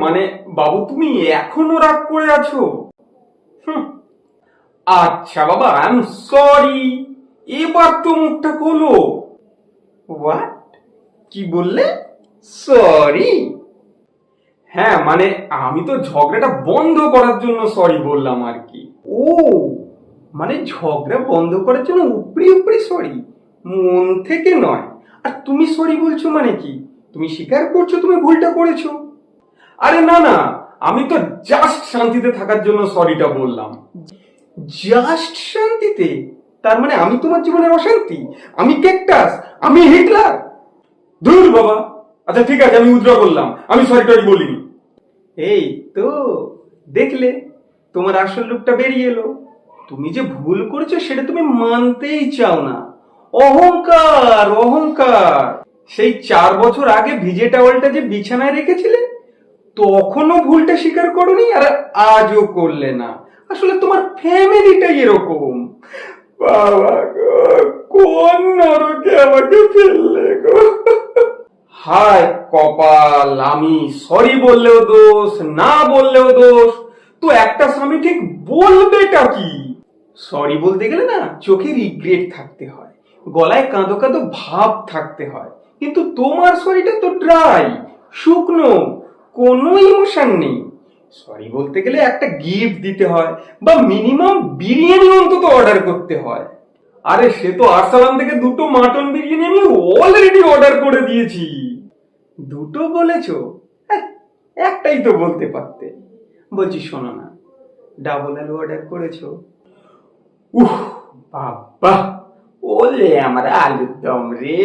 মানে বাবু তুমি এখনো রাগ করে আছো? হুম, আচ্ছা বাবা, আই এম সরি। এবার তো মুখটা খোলো। হোয়াট? কি বললে? সরি? হ্যাঁ মানে আমি তো ঝগড়াটা বন্ধ করার জন্য সরি বললাম আর কি। ও, মানে ঝগড়া বন্ধ করার জন্য উপরি উপরি সরি, মন থেকে নয়। আর তুমি সরি বলছো মানে কি? তুমি স্বীকার করছো তুমি ভুলটা করেছো? আরে না না, আমি তো জাস্ট শান্তিতে থাকার জন্য সরিটা বললাম। জাস্ট শান্তিতে? তার মানে আমি তোমার জীবনের অশান্তি? আমি ক্যাকটাস? আমি হিটলার? ধুর বাবা। আচ্ছা ঠিক আছে, আমি উদ্র করলাম, আমি সরি টরি বলিনি। এই তো দেখলে, তোমার আসল রূপটা বেরিয়ে এলো। তুমি যে ভুল করেছো সেটা তুমি মানতেই চাও না। অহংকার অহংকার। সেই 4 বছর আগে ভিজে টাওয়ালটা যে বিছানায় রেখেছিলে, তখনও ভুলটা স্বীকার করোনি, আর আজও করলে না। আসলে তোমার ফ্যামিলিটাই এরকম। বাবা গো, কোন নরকে আমাকে ফেললে গো। হায় কপাল, আমি সরি বললেও দোষ, না বললেও দোষ। তো একটা স্বামী ঠিক বলবেটা কি? সরি বলতে গেলে না চোখে রিগ্রেট থাকতে হয়, গলায় কাঁদো কাঁদো ভাব থাকতে হয়। কিন্তু তোমার সরিটা তো ড্রাই, শুকনো, কোনো ইমোশন নেই। সরি বলতে গেলে একটা গিফট দিতে হয়, বা মিনিমাম বিরিয়ানি অন্তত অর্ডার করতে হয়। আরে সে তো আরসালান থেকে 2টো মাটন বিরিয়ানি আমি অলরেডি অর্ডার করে দিয়েছি। 2টো বলেছো? হ্যাঁ, একটাই তো বলতে পারতে। বলছি শোনো না, ডাবল আলু অর্ডার করেছো? উহ, বাবা, ওলে আমার আলুর দম রে।